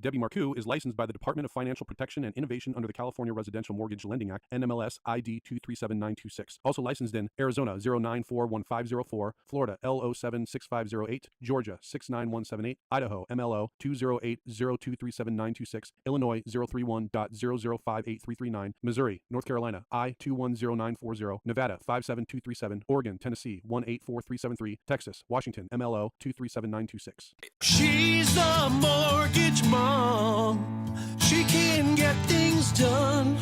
Debbie Marcoux is licensed by the Department of Financial Protection and Innovation under the California Residential Mortgage Lending Act, NMLS ID 237926. Also licensed in Arizona 0941504, Florida L076508, Georgia 69178, Idaho MLO 208023796, Illinois 031.0058339, Missouri, North Carolina I210940, Nevada 57237, Oregon, Tennessee 184373, Texas, Washington MLO 237926. She's the mortgage mom. She can get things done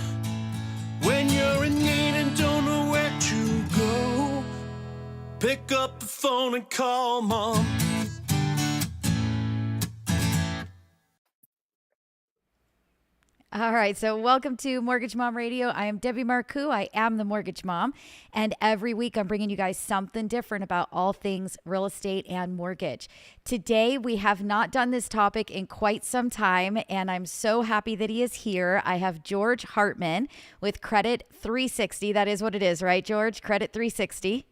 when you're in need and don't know where to go. Pick up the phone and call mom. All right, so welcome to Mortgage Mom Radio. I am Debbie Marcoux. I am the Mortgage Mom, and every week I'm bringing you guys something different about all things real estate and mortgage. Today, we have not done this topic in quite some time, and I'm so happy that he is here. I have George Hartman with Credit 360. That is what it is, right, George? Credit 360.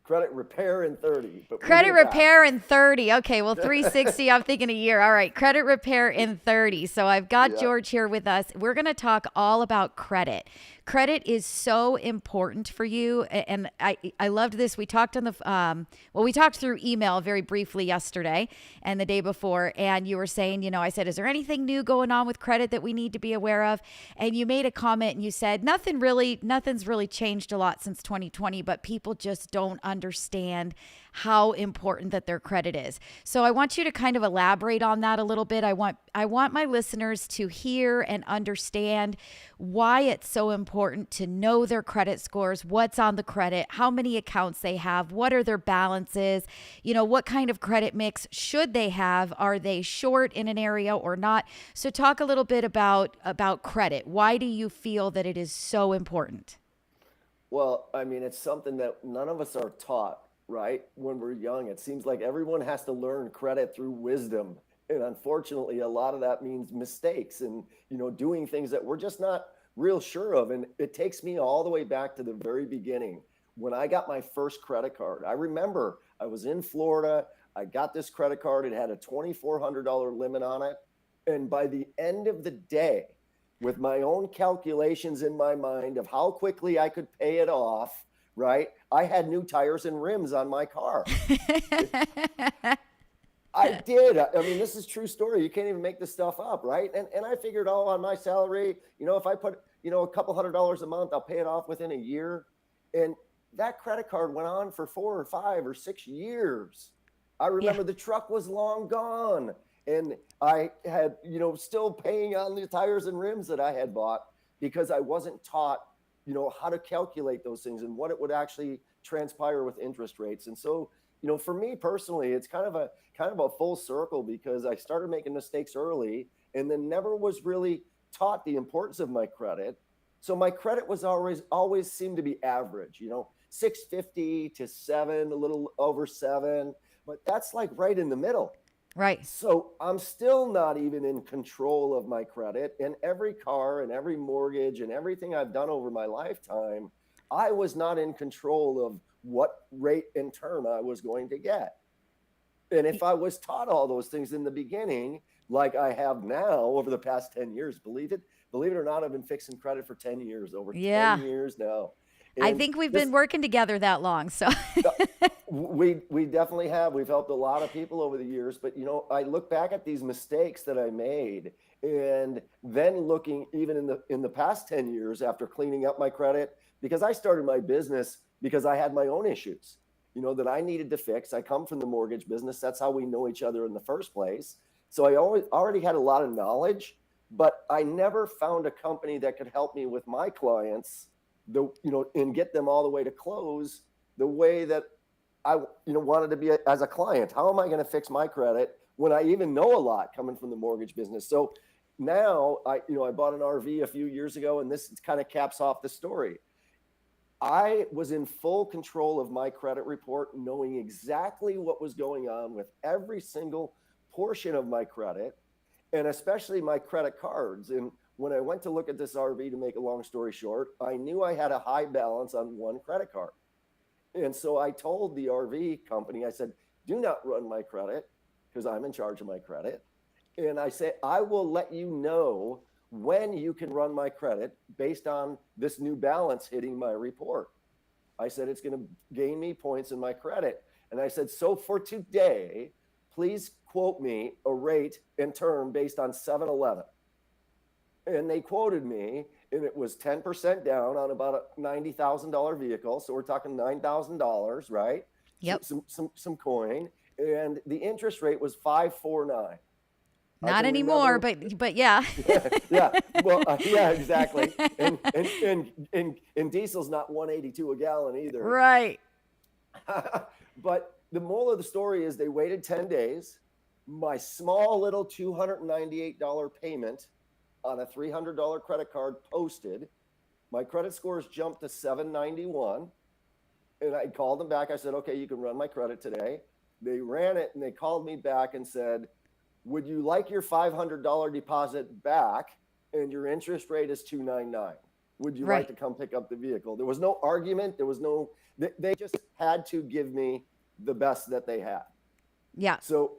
Credit Repair in 30. But Credit Repair in 30. Okay, well, 360, I'm thinking a year. All right, Credit Repair in 30. So I've got George here with us. We're going to talk all about credit. Credit is so important for you. And I loved this. We talked on the, we talked through email very briefly yesterday and the day before. And you were saying, I said, is there anything new going on with credit that we need to be aware of? And you made a comment and you said, nothing's really changed a lot since 2020, but people just don't understand how important that their credit is. So I want you to kind of elaborate on that a little bit. I want my listeners to hear and understand why it's so important to know their credit scores, what's on the credit, how many accounts they have, what are their balances, what kind of credit mix should they have? Are they short in an area or not? So talk a little bit about credit. Why do you feel that it is so important? Well, I mean, it's something that none of us are taught, right? When we're young, it seems like everyone has to learn credit through wisdom. And unfortunately, a lot of that means mistakes and, doing things that we're just not real sure of. And it takes me all the way back to the very beginning. When I got my first credit card, I remember I was in Florida. I got this credit card. It had a $2,400 limit on it. And by the end of the day, with my own calculations in my mind of how quickly I could pay it off, right? I had new tires and rims on my car. I did. I mean, this is true story. You can't even make this stuff up, right? And I figured, on my salary, if I put, a couple $100 a month, I'll pay it off within a year. And that credit card went on for 4 or 5 or 6 years. I remember the truck was long gone. And I had, still paying on the tires and rims that I had bought because I wasn't taught, how to calculate those things and what it would actually transpire with interest rates. And so, for me personally, it's kind of a full circle because I started making mistakes early and then never was really taught the importance of my credit. So my credit was always seemed to be average, 650 to 7, a little over 7, but that's like right in the middle. Right. So I'm still not even in control of my credit, and every car and every mortgage and everything I've done over my lifetime, I was not in control of what rate and term I was going to get. And if I was taught all those things in the beginning, like I have now over the past 10 years, believe it or not, I've been fixing credit for 10 years, over 10 years now. And I think we've been working together that long. So we definitely have. We've helped a lot of people over the years. But, I look back at these mistakes that I made and then looking even in the past 10 years after cleaning up my credit, because I started my business because I had my own issues, that I needed to fix. I come from the mortgage business. That's how we know each other in the first place. So I already had a lot of knowledge, but I never found a company that could help me with my clients, and get them all the way to close the way that I, wanted to be as a client. How am I going to fix my credit when I even know a lot coming from the mortgage business? So now I bought an RV a few years ago, and this kind of caps off the story. I was in full control of my credit report, knowing exactly what was going on with every single portion of my credit, and especially my credit cards. And when I went to look at this RV, to make a long story short, I knew I had a high balance on one credit card. And so I told the RV company, I said, do not run my credit because I'm in charge of my credit. And I say, I will let you know when you can run my credit based on this new balance hitting my report. I said, it's going to gain me points in my credit. And I said, so for today, please quote me a rate and term based on 7-Eleven. And they quoted me, and it was 10% down on about a $90,000 vehicle. So we're talking $9,000, right? Yep. Some coin. And the interest rate was 5.49. Not anymore, but yeah. Yeah. Well, yeah, exactly. And diesel's not 182 a gallon either. Right. But the moral of the story is they waited 10 days. My small little $298 payment on a $300 credit card posted. My credit scores jumped to 791. And I called them back. I said, okay, you can run my credit today. They ran it and they called me back and said, would you like your $500 deposit back? And your interest rate is 2.99. Would you like to come pick up the vehicle? There was no argument. There was no, they just had to give me the best that they had. Yeah. So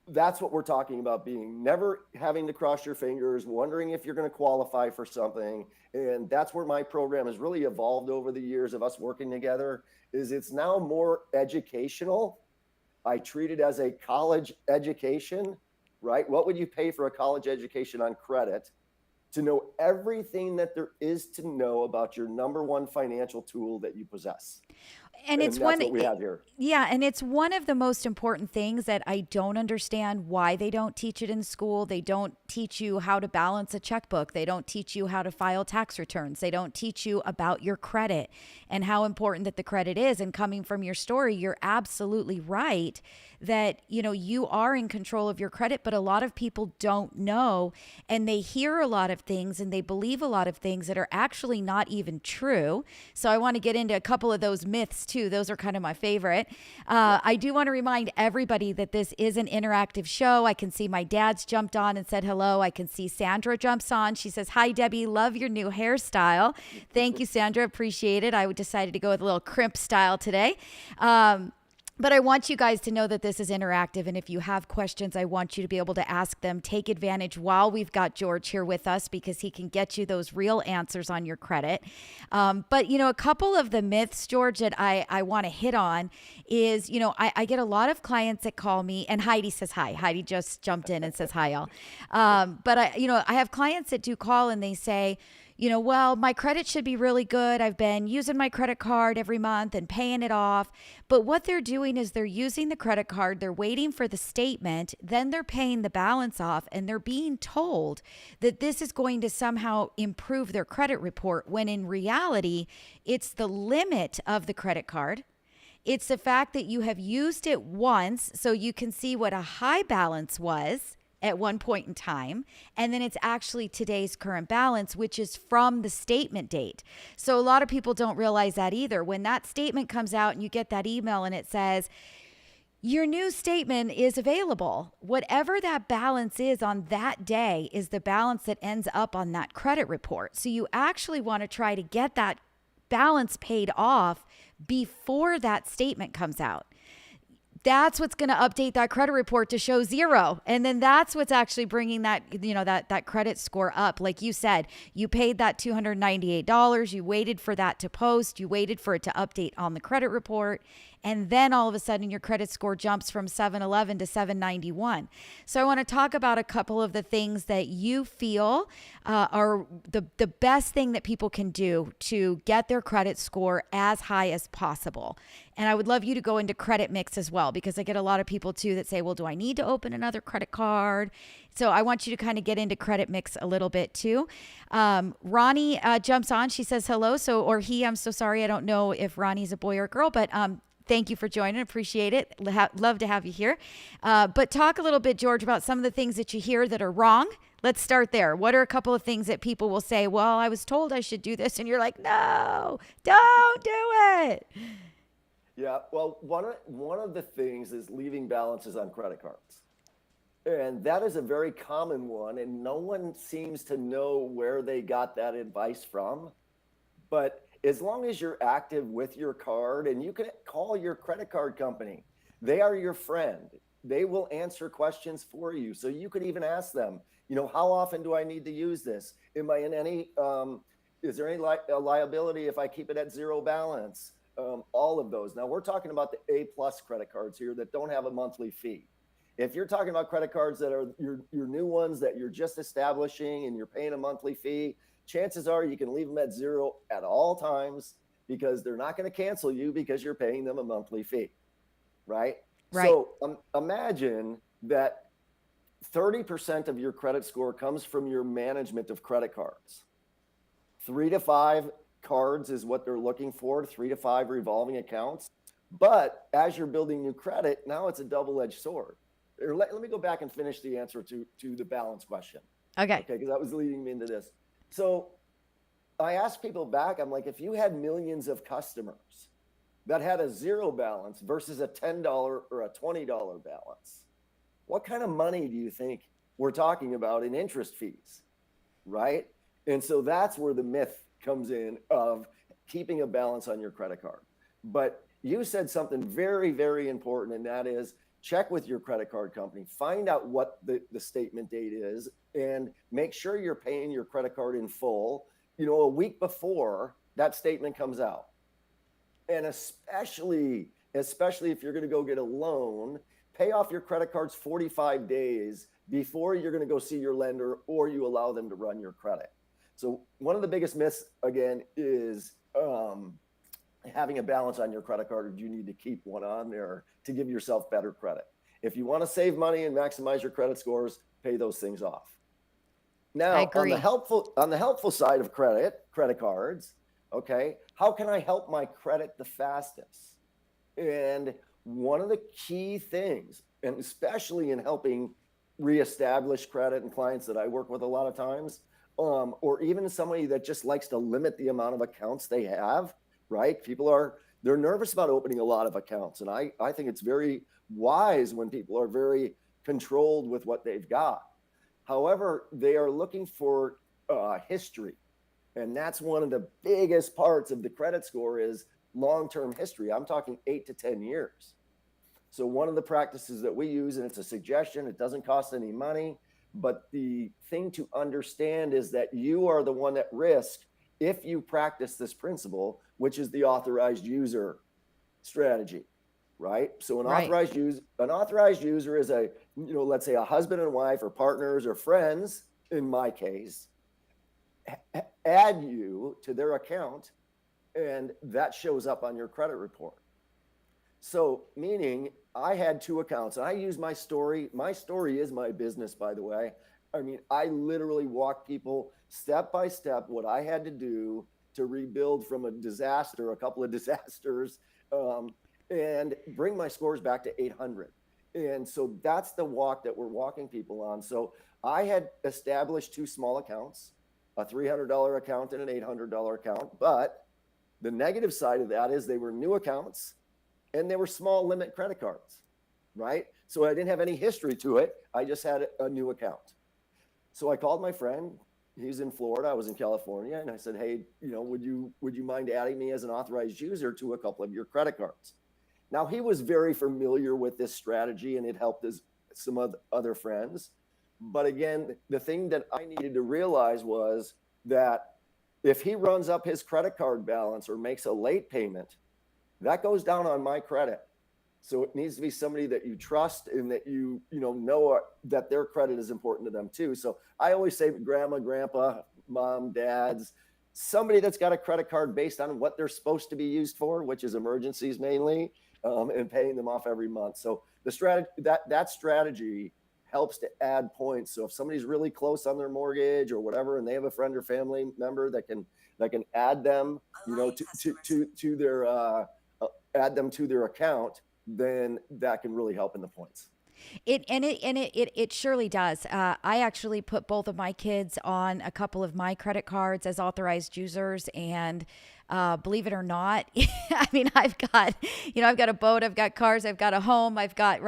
that's what we're talking about, being never having to cross your fingers, wondering if you're going to qualify for something. And that's where my program has really evolved over the years of us working together, is it's now more educational. I treat it as a college education, right? What would you pay for a college education on credit to know everything that there is to know about your number one financial tool that you possess? And it's that's what we have here. Yeah, and it's one of the most important things that I don't understand why they don't teach it in school. They don't teach you how to balance a checkbook. They don't teach you how to file tax returns. They don't teach you about your credit and how important that the credit is. And coming from your story, you're absolutely right that, you know, you are in control of your credit, but a lot of people don't know, and they hear a lot of things and they believe a lot of things that are actually not even true. So I want to get into a couple of those myths too. Those are kind of my favorite. I do want to remind everybody that this is an interactive show. I can see my dad's jumped on and said hello. I can see Sandra jumps on. She says, hi, Debbie, love your new hairstyle. Thank you, Sandra. Appreciate it. I decided to go with a little crimp style today. But I want you guys to know that this is interactive. And if you have questions, I want you to be able to ask them. Take advantage while we've got George here with us, because he can get you those real answers on your credit. But, you know, a couple of the myths, George, that I want to hit on is, you know, I get a lot of clients that call me, and Heidi says hi. Heidi just jumped in and says hi, y'all. But I have clients that do call and they say, you know, well, my credit should be really good. I've been using my credit card every month and paying it off. But what they're doing is they're using the credit card, they're waiting for the statement, then they're paying the balance off, and they're being told that this is going to somehow improve their credit report, when in reality, it's the limit of the credit card. It's the fact that you have used it once so you can see what a high balance was at one point in time, and then it's actually today's current balance, which is from the statement date. So a lot of people don't realize that either. When that statement comes out and you get that email and it says, your new statement is available, whatever that balance is on that day is the balance that ends up on that credit report. So you actually want to try to get that balance paid off before that statement comes out. That's what's going to update that credit report to show zero. And then that's what's actually bringing that, you know, that credit score up. Like you said, you paid that $298. You waited for that to post. You waited for it to update on the credit report. And then all of a sudden your credit score jumps from 711 to 791. So I want to talk about a couple of the things that you feel are the best thing that people can do to get their credit score as high as possible. And I would love you to go into credit mix as well, because I get a lot of people too that say, well, do I need to open another credit card? So I want you to kind of get into credit mix a little bit too. Ronnie jumps on. She says hello. I'm so sorry. I don't know if Ronnie's a boy or a girl, but thank you for joining. Appreciate it. Love to have you here. But talk a little bit, George, about some of the things that you hear that are wrong. Let's start there. What are a couple of things that people will say, well, I was told I should do this, and you're like, no, don't do it. Yeah, well, one of the things is leaving balances on credit cards. And that is a very common one, and no one seems to know where they got that advice from. But as long as you're active with your card, and you can call your credit card company, they are your friend. They will answer questions for you. So you could even ask them, how often do I need to use this? Am I in any, is there any liability if I keep it at zero balance? All of those. Now we're talking about the A+ credit cards here that don't have a monthly fee. If you're talking about credit cards that are your new ones that you're just establishing and you're paying a monthly fee, chances are you can leave them at zero at all times because they're not going to cancel you because you're paying them a monthly fee, right? Right. So imagine that 30% of your credit score comes from your management of credit cards. 3 to 5 cards is what they're looking for, 3 to 5 revolving accounts. But as you're building new credit, now it's a double-edged sword. Let me go back and finish the answer to the balance question. Okay. Because that was leading me into this. So I asked people back, I'm like, if you had millions of customers that had a zero balance versus a $10 or a $20 balance, what kind of money do you think we're talking about in interest fees, right? And so that's where the myth comes in of keeping a balance on your credit card. But you said something very, very important, and that is check with your credit card company, find out what the statement date is, and make sure you're paying your credit card in full, a week before that statement comes out. And especially if you're going to go get a loan, pay off your credit cards 45 days before you're going to go see your lender or you allow them to run your credit. So one of the biggest myths, again, is having a balance on your credit card, or you need to keep one on there to give yourself better credit. If you want to save money and maximize your credit scores, pay those things off. Now, on the helpful side of credit cards, okay, how can I help my credit the fastest? And one of the key things, and especially in helping reestablish credit and clients that I work with a lot of times, or even somebody that just likes to limit the amount of accounts they have, right? They're nervous about opening a lot of accounts. And I think it's very wise when people are very controlled with what they've got. However, they are looking for history. And that's one of the biggest parts of the credit score is long-term history. I'm talking 8 to 10 years. So one of the practices that we use, and it's a suggestion, it doesn't cost any money, but the thing to understand is that you are the one at risk if you practice this principle, which is the authorized user strategy, right? So an authorized user is let's say a husband and wife or partners or friends, in my case, add you to their account, and that shows up on your credit report. So meaning I had 2 accounts, and I use my story. My story is my business, by the way. I mean, I literally walk people step by step what I had to do to rebuild from a couple of disasters, and bring my scores back to 800. And so that's the walk that we're walking people on. So I had established 2 small accounts, a $300 account and an $800 account. But the negative side of that is they were new accounts and they were small limit credit cards, right? So I didn't have any history to it. I just had a new account. So I called my friend. He's in Florida. I was in California. And I said, hey, would you mind adding me as an authorized user to a couple of your credit cards? Now, he was very familiar with this strategy, and it helped some other friends. But again, the thing that I needed to realize was that if he runs up his credit card balance or makes a late payment, that goes down on my credit. So it needs to be somebody that you trust and that you know that their credit is important to them too. So I always say grandma, grandpa, mom, dads, somebody that's got a credit card based on what they're supposed to be used for, which is emergencies mainly, and paying them off every month. So the strategy that strategy helps to add points. So if somebody's really close on their mortgage or whatever, and they have a friend or family member that can add them, to their add them to their account, then that can really help in the points. It surely does. I actually put both of my kids on a couple of my credit cards as authorized users, and Believe it or not, I mean, I've got a boat, I've got cars, I've got a home, I've got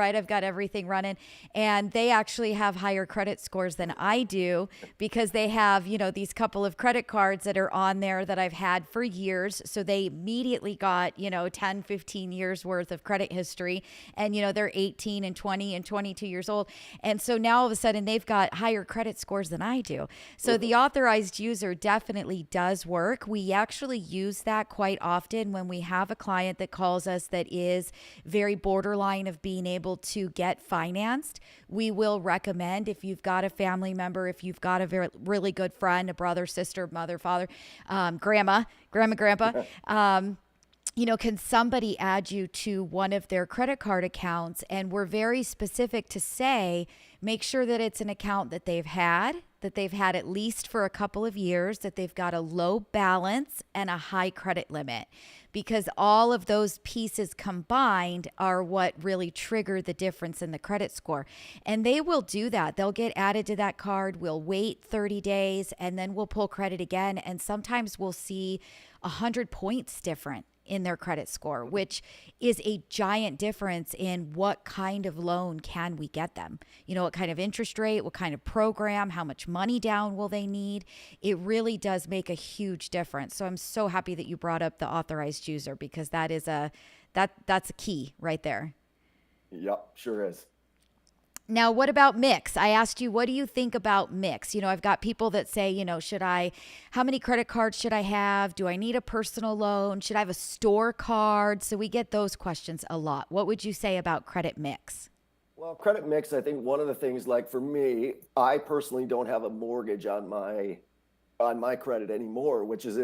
everything running. And they actually have higher credit scores than I do because they have, these couple of credit cards that are on there that I've had for years. So they immediately got, 10, 15 years worth of credit history. And, they're 18 and 20 and 22 years old. And so now all of a sudden they've got higher credit scores than I do. So the authorized user definitely does work. We actually use that quite often when we have a client that calls us that is very borderline of being able to get financed. We will recommend, if you've got a family member, if you've got a really good friend, a brother, sister, mother, father, grandpa, can somebody add you to one of their credit card accounts? And we're very specific to say, make sure that it's an account that they've had at least for a couple of years, that they've got a low balance and a high credit limit, because all of those pieces combined are what really trigger the difference in the credit score. And they will do that. They'll get added to that card. We'll wait 30 days and then we'll pull credit again. And sometimes we'll see 100 points different in their credit score, which is a giant difference in what kind of loan can we get them. What kind of interest rate, what kind of program, how much money down will they need? It really does make a huge difference. So I'm so happy that you brought up the authorized user, because that is that's a key right there. Yep, sure is. Now, what about mix? I asked you, what do you think about mix? I've got people that say, how many credit cards should I have? Do I need a personal loan? Should I have a store card? So we get those questions a lot. What would you say about credit mix? Well, credit mix, I think one of the things, like for me, I personally don't have a mortgage on my credit anymore, which is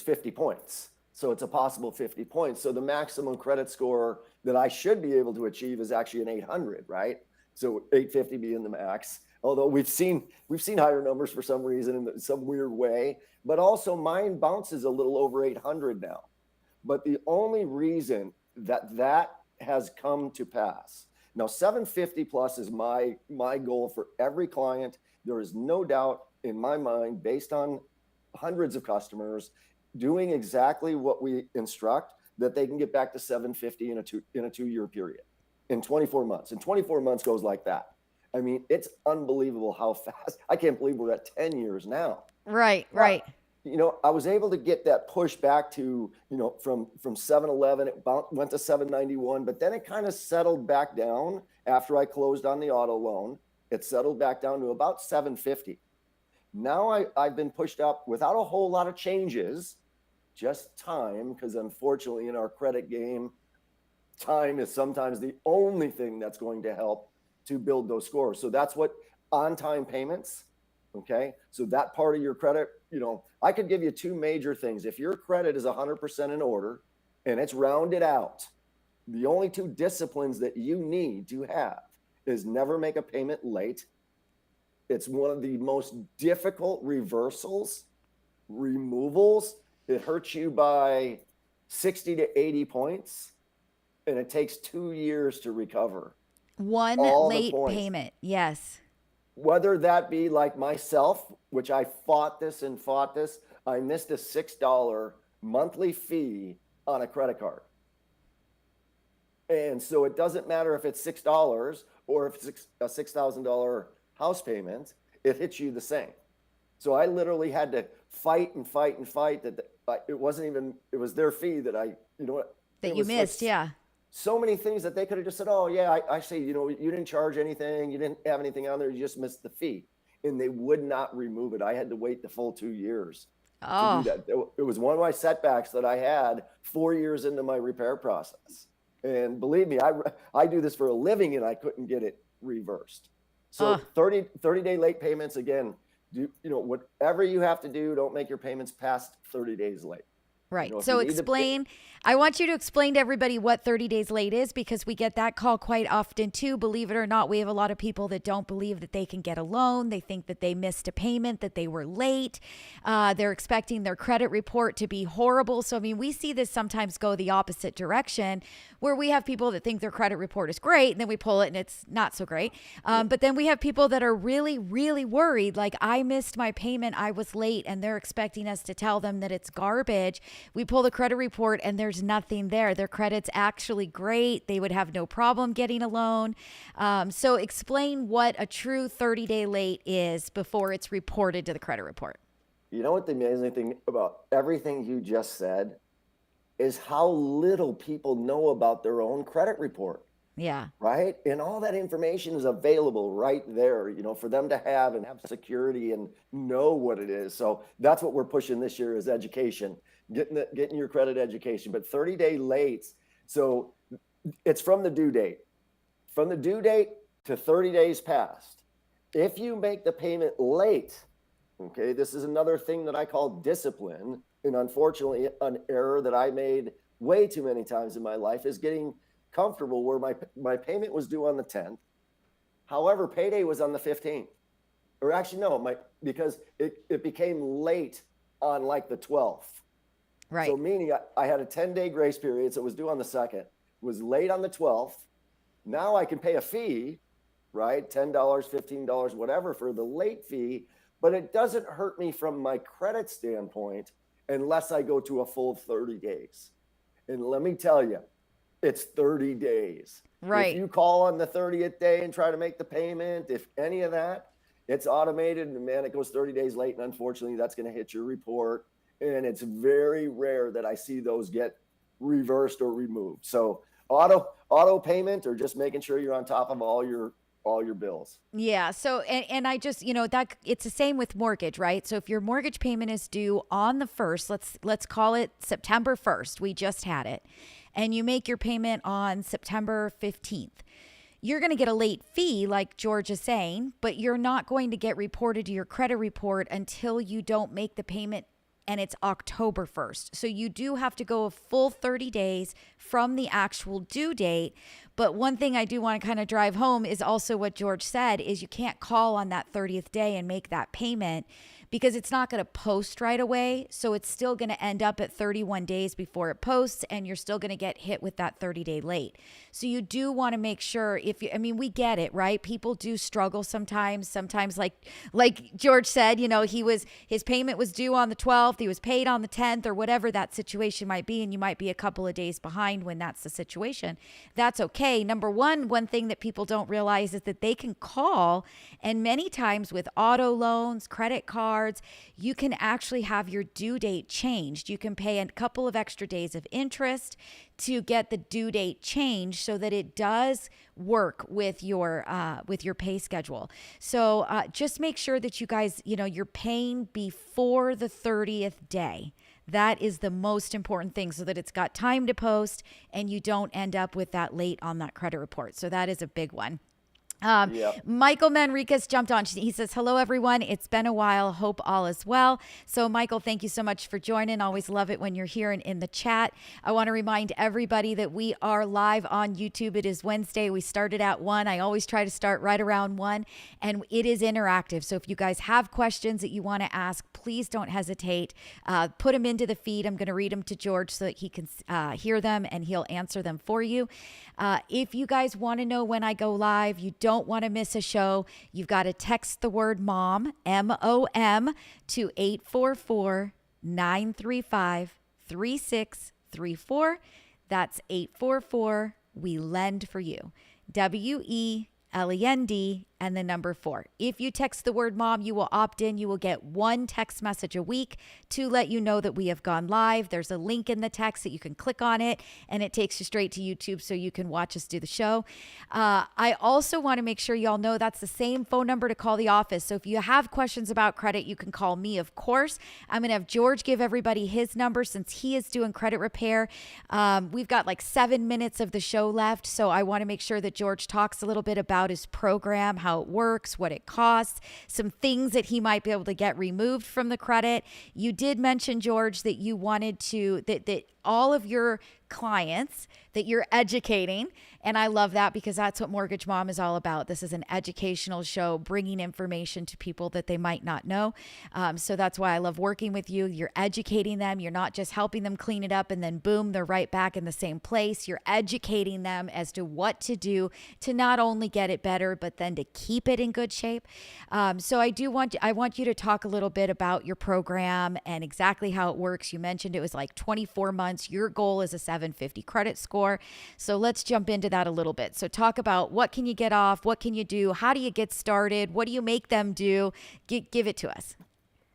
50 points. So it's a possible 50 points. So the maximum credit score that I should be able to achieve is actually an 800, right? So 850 being the max, although we've seen higher numbers for some reason in some weird way, but also mine bounces a little over 800 now. But the only reason that has come to pass, now 750 plus is my goal for every client. There is no doubt in my mind, based on hundreds of customers doing exactly what we instruct, that they can get back to 750 in a 2-year period. In 24 months. And 24 months goes like that. I mean, it's unbelievable how fast. I can't believe we're at 10 years now. Right. I was able to get that push back to, from 711, it went to 791, but then it kind of settled back down after I closed on the auto loan. It settled back down to about 750. Now I've been pushed up without a whole lot of changes, just time, because unfortunately in our credit game, time is sometimes the only thing that's going to help to build those scores. So that's what on-time payments, okay? So that part of your credit, I could give you 2 major things. If your credit is 100% in order and it's rounded out, the only 2 disciplines that you need to have is never make a payment late. It's one of the most difficult removals. It hurts you by 60 to 80 points. And it takes 2 years to recover. One late payment, yes. Whether that be like myself, which I fought this, I missed a $6 monthly fee on a credit card. And so it doesn't matter if it's $6 or if it's a $6,000 house payment, it hits you the same. So I literally had to fight that it was their fee that that you missed, yeah. So many things that they could have just said, oh yeah, I say, you didn't charge anything, you didn't have anything on there, you just missed the fee. And they would not remove it. I had to wait the full 2 years to do that. It was one of my setbacks that I had 4 years into my repair process. And believe me, I do this for a living and I couldn't get it reversed. So 30-day late payments, again, whatever you have to do, don't make your payments past 30 days late. Right. So explain, I want you to explain to everybody what 30 days late is, because we get that call quite often too. Believe it or not, we have a lot of people that don't believe that they can get a loan. They think that they missed a payment, that they were late. They're expecting their credit report to be horrible. So, I mean, we see this sometimes go the opposite direction, where we have people that think their credit report is great and then we pull it and it's not so great. But then we have people that are really, really worried. Like, I missed my payment, I was late, and they're expecting us to tell them that it's garbage. we pull the credit report and there's nothing there. Their credit's actually great. They would have no problem getting a loan. So explain what a true 30-day late is before it's reported to the credit report. You know what the amazing thing about everything you just said is how little people know about their own credit report. Yeah. Right? And all that information is available right there, for them to have and have security and know what it is. So that's what we're pushing this year is education, getting your credit education. But 30-day late, so it's from the due date. From the due date to 30 days past. If you make the payment late, okay, this is another thing that I call discipline. And unfortunately, an error that I made way too many times in my life is getting comfortable where my payment was due on the 10th. However, payday was on the 15th. Or actually, no, because it became late on like the 12th. Right. So meaning I had a 10-day grace period, so it was due on the 2nd. It was late on the 12th. Now I can pay a fee, right? $10, $15, whatever for the late fee, but it doesn't hurt me from my credit standpoint unless I go to a full 30 days. And let me tell you, it's 30 days. Right. If you call on the 30th day and try to make the payment, if any of that, it's automated and man, it goes 30 days late. And unfortunately, that's going to hit your report. And it's very rare that I see those get reversed or removed. So auto payment or just making sure you're on top of all your bills. Yeah. So, and I just, that it's the same with mortgage, right? So if your mortgage payment is due on the 1st, let's call it September 1st. We just had it. And you make your payment on September 15th. You're going to get a late fee, like George is saying, but you're not going to get reported to your credit report until you don't make the payment and it's October 1st. So you do have to go a full 30 days from the actual due date. But one thing I do want to kind of drive home is also what George said is you can't call on that 30th day and make that payment because it's not going to post right away. So it's still going to end up at 31 days before it posts and you're still going to get hit with that 30-day late. So you do want to make sure we get it, right? People do struggle sometimes like George said, his payment was due on the 12th, he was paid on the 10th or whatever that situation might be. And you might be a couple of days behind when that's the situation. That's okay. Number one thing that people don't realize is that they can call and many times with auto loans, credit cards, you can actually have your due date changed. You can pay a couple of extra days of interest to get the due date changed so that it does work with your pay schedule. So just make sure that you guys, you're paying before the 30th day. That is the most important thing so that it's got time to post and you don't end up with that late on that credit report. So that is a big one. Michael Manriquez jumped on. He says, hello, everyone. It's been a while. Hope all is well. So, Michael, thank you so much for joining. Always love it when you're here and in the chat. I want to remind everybody that we are live on YouTube. It is Wednesday. We started at 1. I always try to start right around 1, and it is interactive. So if you guys have questions that you want to ask, please don't hesitate. Put them into the feed. I'm going to read them to George so that he can hear them and he'll answer them for you. If you guys want to know when I go live, you don't want to miss a show, you've got to text the word MOM, M-O-M, to 844-935-3634. That's 844 We Lend for You. WELEND and the number 4. If you text the word MOM, you will opt in. You will get one text message a week to let you know that we have gone live. There's a link in the text that you can click on it and it takes you straight to YouTube so you can watch us do the show. I also want to make sure y'all know that's the same phone number to call the office. So if you have questions about credit, you can call me, of course. I'm going to have George give everybody his number since he is doing credit repair. We've got like 7 minutes of the show left. So I want to make sure that George talks a little bit about his program, how it works, what it costs, some things that he might be able to get removed from the credit. You did mention, George, that you wanted to, that all of your clients that you're educating. And I love that because that's what Mortgage Mom is all about. This is an educational show, bringing information to people that they might not know. So that's why I love working with you. You're educating them. You're not just helping them clean it up and then boom, they're right back in the same place. You're educating them as to what to do to not only get it better, but then to keep it in good shape. So I want you to talk a little bit about your program and exactly how it works. You mentioned it was like 24 months. Your goal is a 750 credit score. So let's jump into that a little bit. So talk about what can you get off? What can you do? How do you get started? What do you make them do? Give it to us.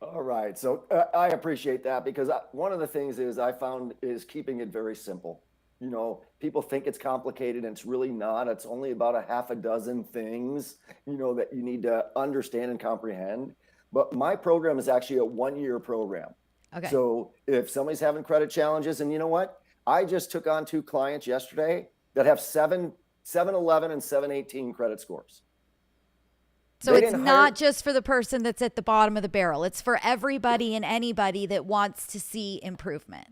All right. So I appreciate that because one of the things I found is keeping it very simple. You know, people think it's complicated and it's really not. It's only about a half a dozen things, you know, that you need to understand and comprehend. But my program is actually a 1-year program. Okay. So if somebody's having credit challenges, and you know what? I just took on 2 clients yesterday that have 711 and 718 credit scores. So They it's didn't not hire- just for the person that's at the bottom of the barrel. It's for everybody and anybody that wants to see improvement.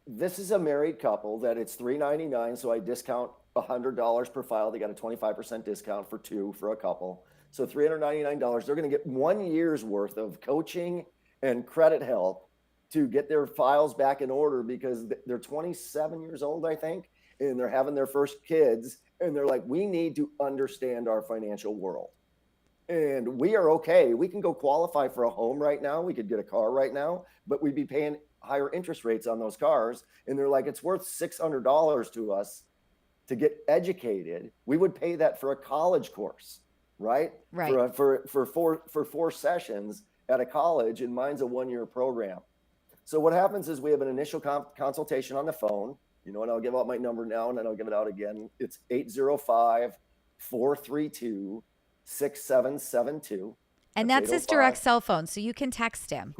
This is a married couple that it's $399, so I discount $100 per file. They got a 25% discount for 2 for a couple. So $399. They're going to get 1 year's worth of coaching and credit help to get their files back in order because they're 27 years old, I think, and they're having their first kids. And they're like, we need to understand our financial world. And we are okay. We can go qualify for a home right now. We could get a car right now, but we'd be paying higher interest rates on those cars. And they're like, it's worth $600 to us to get educated. We would pay that for a college course, right? Right. For 4 sessions at a college, and mine's a 1-year program. So what happens is we have an initial consultation on the phone, you know, and I'll give out my number now and then I'll give it out again. It's 805-432-6772. And that's his direct cell phone, so you can text him.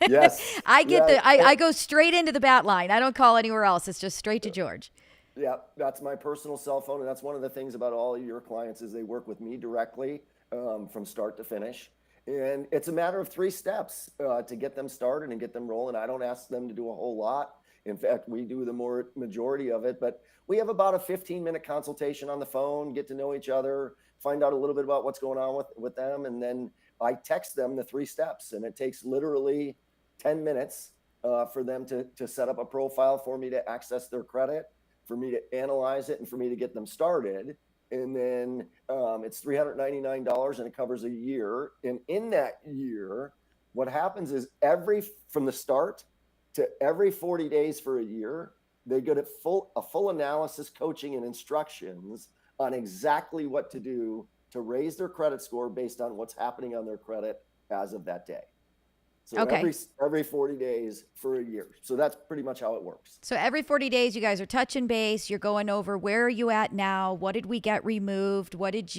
Yes. I get yes. I go straight into the bat line. I don't call anywhere else. It's just straight to George. Yeah, that's my personal cell phone. And that's one of the things about all of your clients is they work with me directly from start to finish. And it's a matter of 3 steps to get them started and get them rolling. I don't ask them to do a whole lot. In fact, we do the majority of it, but we have about a 15-minute consultation on the phone, get to know each other, find out a little bit about what's going on with them. And then I text them the 3 steps, and it takes literally 10 minutes for them to set up a profile for me to access their credit, for me to analyze it, and for me to get them started. And then it's $399 and it covers a year. And in that year, what happens is from the start to every 40 days for a year, they get a full analysis, coaching, and instructions on exactly what to do to raise their credit score based on what's happening on their credit as of that day. So Okay. every 40 days for a year. So that's pretty much how it works. So every 40 days, you guys are touching base. You're going over where are you at now? What did we get removed? What did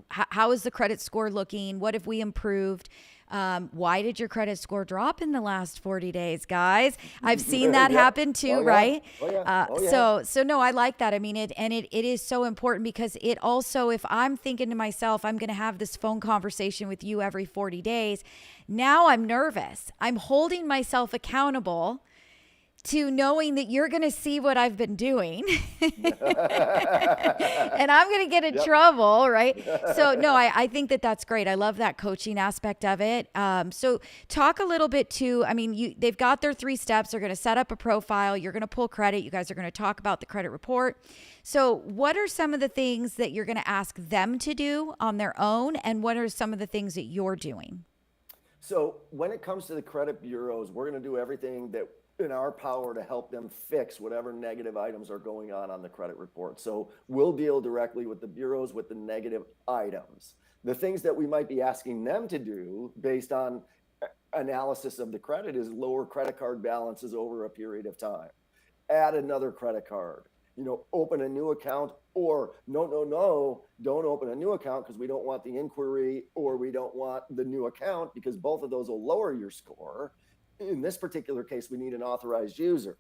how is the credit score looking? What have we improved? Why did your credit score drop in the last 40 days, guys? I've seen that Yep. happen too, Oh, yeah. right? Oh, yeah. Oh, yeah. So no, I like that. I mean, it is so important because it also, if I'm thinking to myself, I'm going to have this phone conversation with you every 40 days. Now I'm nervous. I'm holding myself accountable to knowing that you're going to see what I've been doing and I'm going to get in trouble. Right. So no, I think that's great. I love that coaching aspect of it. So talk a little bit too. I mean, they've got their 3 steps. They're going to set up a profile. You're going to pull credit. You guys are going to talk about the credit report. So what are some of the things that you're going to ask them to do on their own? And what are some of the things that you're doing? So when it comes to the credit bureaus, we're going to do everything that in our power to help them fix whatever negative items are going on the credit report. So we'll deal directly with the bureaus with the negative items. The things that we might be asking them to do based on analysis of the credit is lower credit card balances over a period of time. Add another credit card, open a new account, or no, don't open a new account because we don't want the inquiry or we don't want the new account because both of those will lower your score. In this particular case, we need an authorized user.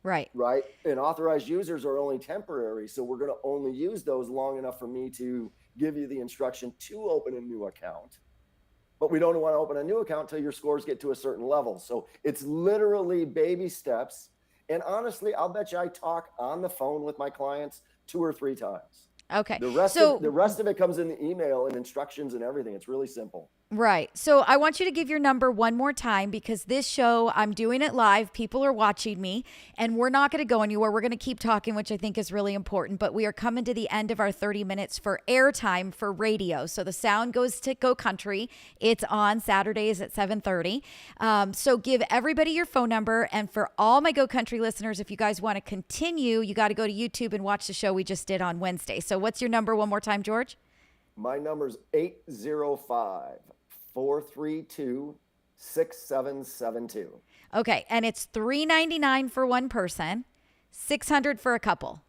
Right. Right. And authorized users are only temporary. So we're going to only use those long enough for me to give you the instruction to open a new account. But we don't want to open a new account until your scores get to a certain level. So it's literally baby steps. And honestly, I'll bet you I talk on the phone with my clients 2 or 3 times. Okay. The rest So of the rest of it comes in the email and instructions and everything. It's really simple. right. So I want you to give your number one more time because this show, I'm doing it live. People are watching me and we're not going to go anywhere. We're going to keep talking, which I think is really important. But we are coming to the end of our 30 minutes for airtime for radio. So the sound goes to Go Country. It's on Saturdays at 7:30. So give everybody your phone number. And for all my Go Country listeners, if you guys want to continue, you got to go to YouTube and watch the show we just did on Wednesday. So what's your number one more time, George? My number's 805-432-6772. Okay, and it's $399 for one person, $600 for a couple.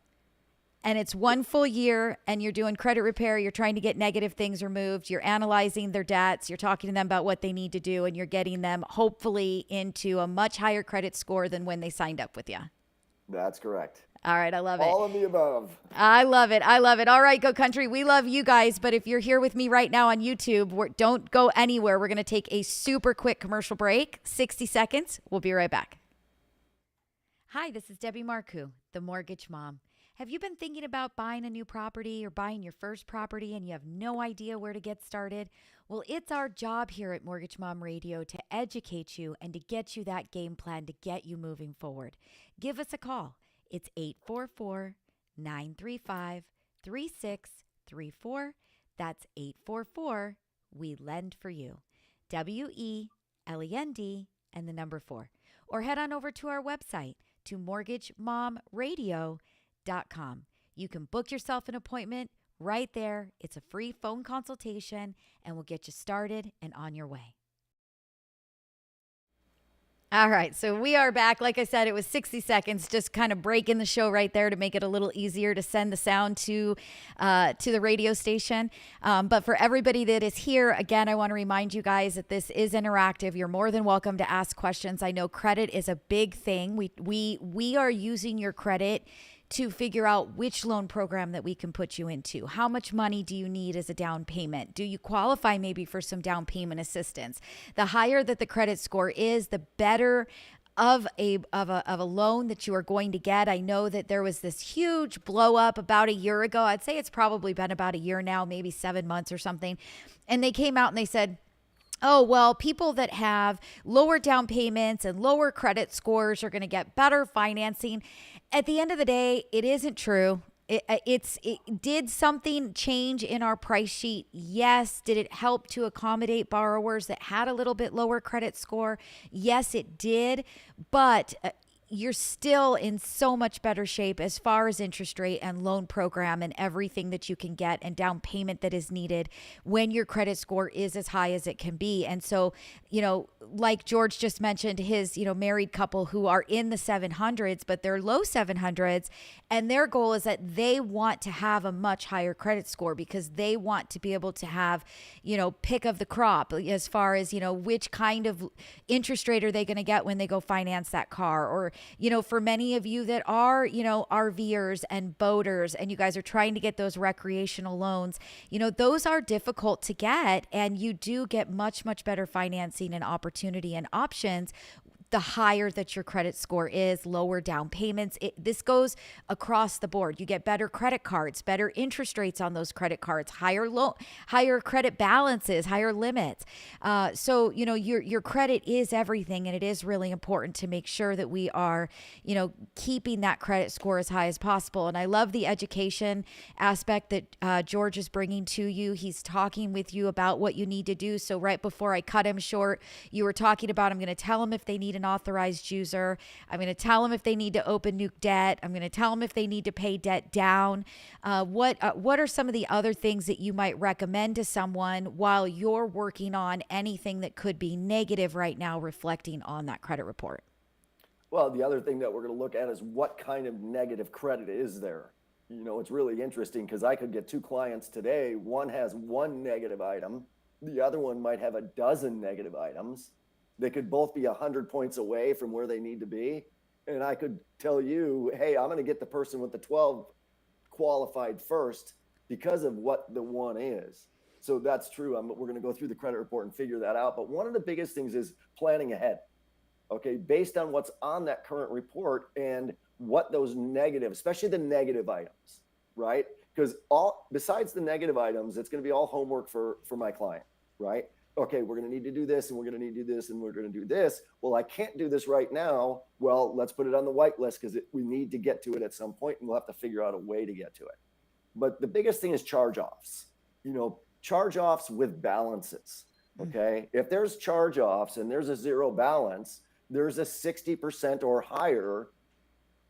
And it's one full year and you're doing credit repair, you're trying to get negative things removed, you're analyzing their debts, you're talking to them about what they need to do, and you're getting them hopefully into a much higher credit score than when they signed up with you. That's correct. All right, I love it. All of the above. I love it. I love it. All right, Go Country. We love you guys, but if you're here with me right now on YouTube, don't go anywhere. We're going to take a super quick commercial break, 60 seconds. We'll be right back. Hi, this is Debbie Marcoux, the Mortgage Mom. Have you been thinking about buying a new property or buying your first property and you have no idea where to get started? Well, it's our job here at Mortgage Mom Radio to educate you and to get you that game plan to get you moving forward. Give us a call. It's 844-935-3634. That's 844 We Lend for You. WELEND and the number 4. Or head on over to our website to mortgagemomradio.com. You can book yourself an appointment right there. It's a free phone consultation and we'll get you started and on your way. All right, so we are back. Like I said, it was 60 seconds, just kind of breaking the show right there to make it a little easier to send the sound to the radio station. But for everybody that is here, again, I want to remind you guys that this is interactive. You're more than welcome to ask questions. I know credit is a big thing. We are using your credit to figure out which loan program that we can put you into. How much money do you need as a down payment? Do you qualify maybe for some down payment assistance? The higher that the credit score is, the better of a loan that you are going to get. I know that there was this huge blow up about a year ago. I'd say it's probably been about a year now, maybe 7 months or something. And they came out and they said, oh, well, people that have lower down payments and lower credit scores are going to get better financing. At the end of the day, it isn't true. Did something change in our price sheet? Yes. Did it help to accommodate borrowers that had a little bit lower credit score? Yes, it did. But you're still in so much better shape as far as interest rate and loan program and everything that you can get and down payment that is needed when your credit score is as high as it can be. And so, like George just mentioned, his, married couple who are in the 700s, but they're low 700s. And their goal is that they want to have a much higher credit score because they want to be able to have, pick of the crop as far as, which kind of interest rate are they going to get when they go finance that car? Or, for many of you that are, RVers and boaters and you guys are trying to get those recreational loans, those are difficult to get, and you do get much, much better financing and opportunity and options the higher that your credit score is, lower down payments. This goes across the board. You get better credit cards, better interest rates on those credit cards, higher credit balances, higher limits. So, your credit is everything, and it is really important to make sure that we are, keeping that credit score as high as possible. And I love the education aspect that George is bringing to you. He's talking with you about what you need to do. So right before I cut him short, you were talking about, I'm going to tell them if they need an authorized user. I'm going to tell them if they need to open new debt. I'm going to tell them if they need to pay debt down. What are some of the other things that you might recommend to someone while you're working on anything that could be negative right now, reflecting on that credit report? Well, the other thing that we're going to look at is what kind of negative credit is there? It's really interesting because I could get 2 clients today. One has 1 negative item. The other one might have a dozen negative items. They could both be 100 points away from where they need to be. And I could tell you, hey, I'm going to get the person with the 12 qualified first because of what the one is. So that's true. We're going to go through the credit report and figure that out. But one of the biggest things is planning ahead. okay, based on what's on that current report and what those negative, especially the negative items, right? Because all besides the negative items, it's going to be all homework for my client, right? Okay, we're going to need to do this, and we're going to need to do this, and we're going to do this. Well, I can't do this right now. Well, let's put it on the white list because we need to get to it at some point, and we'll have to figure out a way to get to it. But the biggest thing is charge-offs. Charge-offs with balances. Okay, if there's charge-offs and there's a zero balance, there's a 60% or higher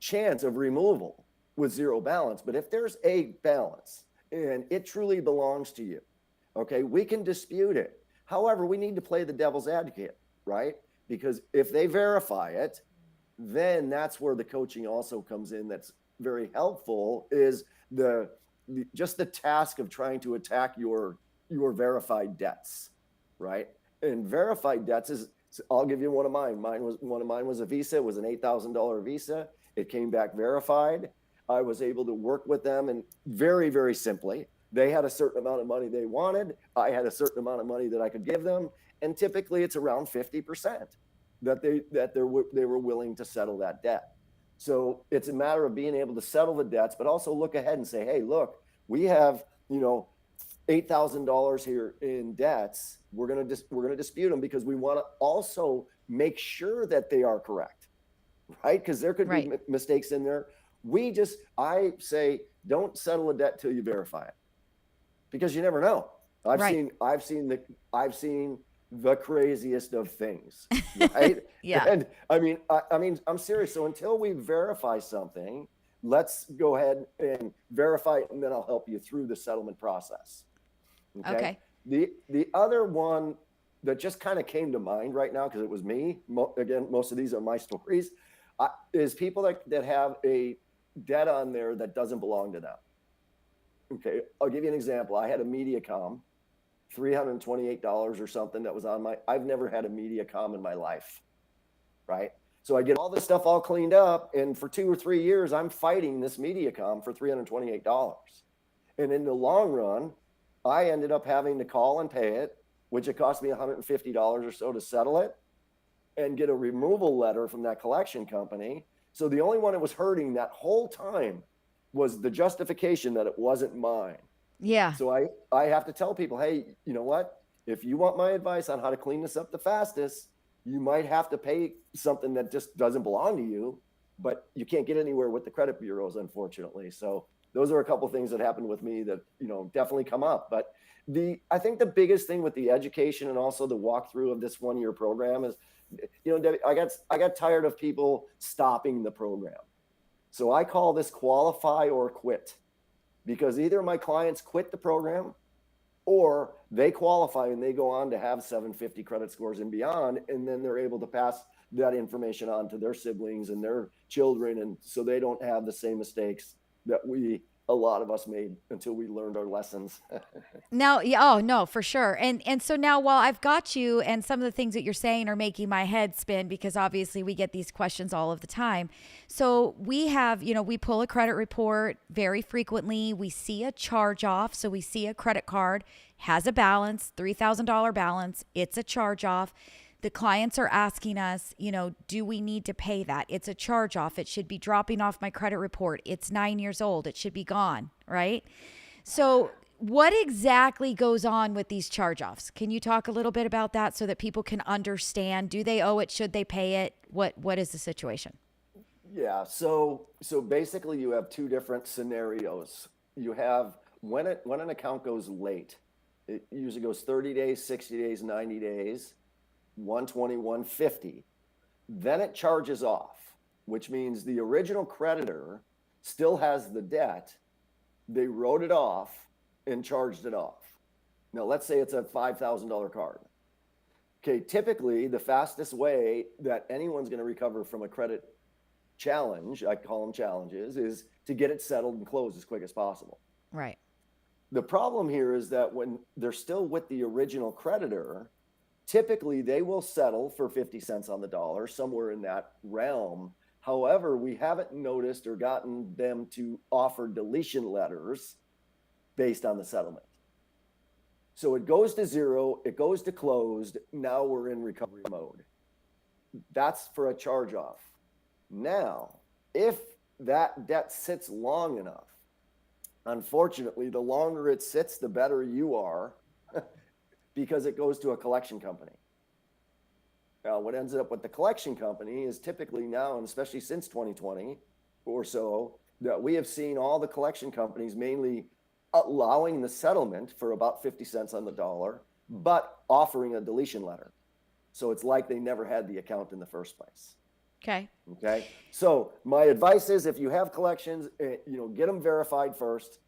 chance of removal with zero balance. But if there's a balance and it truly belongs to you, okay, we can dispute it. However, we need to play the devil's advocate, right? Because if they verify it, then that's where the coaching also comes in. That's very helpful, is just the task of trying to attack your verified debts, right? And verified debts is, I'll give you one of mine. One of mine was a Visa. It was an $8,000 Visa. It came back verified. I was able to work with them, and very, very simply, they had a certain amount of money they wanted. I had a certain amount of money that I could give them, and typically it's around 50% that they were willing to settle that debt. So it's a matter of being able to settle the debts, but also look ahead and say, hey, look, we have $8,000 here in debts. We're gonna dispute them because we want to also make sure that they are correct, right? Because there could be mistakes in there. I say, don't settle a debt till you verify it, because you never know. I've seen the craziest of things, right? Yeah. And I mean, I'm serious. So until we verify something, let's go ahead and verify it, and then I'll help you through the settlement process. Okay. The other one that just kind of came to mind right now, because it was me, again, most of these are my stories, is people that have a debt on there that doesn't belong to them. Okay, I'll give you an example. I had a MediaCom, $328 or something that was on I've never had a MediaCom in my life, right? So I get all this stuff all cleaned up, and for 2 or 3 years, I'm fighting this MediaCom for $328. And in the long run, I ended up having to call and pay it, which it cost me $150 or so to settle it, and get a removal letter from that collection company. So the only one it was hurting that whole time was the justification that it wasn't mine. Yeah. So I have to tell people, hey, you know what? If you want my advice on how to clean this up the fastest, you might have to pay something that just doesn't belong to you, but you can't get anywhere with the credit bureaus, unfortunately. So those are a couple of things that happened with me that, definitely come up. But I think the biggest thing with the education and also the walkthrough of this 1-year program is, Debbie, I got tired of people stopping the program. So I call this qualify or quit, because either my clients quit the program or they qualify and they go on to have 750 credit scores and beyond, and then they're able to pass that information on to their siblings and their children, and so they don't have the same mistakes that a lot of us made until we learned our lessons. Now, yeah, oh no, for sure. And so now, while I've got you, and some of the things that you're saying are making my head spin, because obviously we get these questions all of the time. So we have, we pull a credit report very frequently. We see a charge off. So we see a credit card has a balance, $3,000 balance. It's a charge off. The clients are asking us, do we need to pay that? It's a charge off. It should be dropping off my credit report. It's 9 years old. It should be gone, right? So what exactly goes on with these charge offs? Can you talk a little bit about that so that people can understand? Do they owe it? Should they pay it? What is the situation? Yeah. So basically you have two different scenarios. You have when an account goes late, it usually goes 30 days, 60 days, 90 days. 120, 150, then it charges off, which means the original creditor still has the debt. They wrote it off and charged it off. Now, let's say it's a $5,000 card. Okay, typically the fastest way that anyone's going to recover from a credit challenge, I call them challenges, is to get it settled and closed as quick as possible. Right. The problem here is that when they're still with the original creditor, typically they will settle for 50 cents on the dollar, somewhere in that realm. However, we haven't noticed or gotten them to offer deletion letters based on the settlement. So it goes to zero, it goes to closed. Now we're in recovery mode. that's for a charge off. Now, if that debt sits long enough, unfortunately, the longer it sits, the better you are because it goes to a collection company. Now, what ends up with the collection company is typically now, and especially since 2020 or so, that we have seen all the collection companies mainly allowing the settlement for about 50 cents on the dollar, but offering a deletion letter. So it's like they never had the account in the first place. Okay. Okay. So my advice is, if you have collections, get them verified first,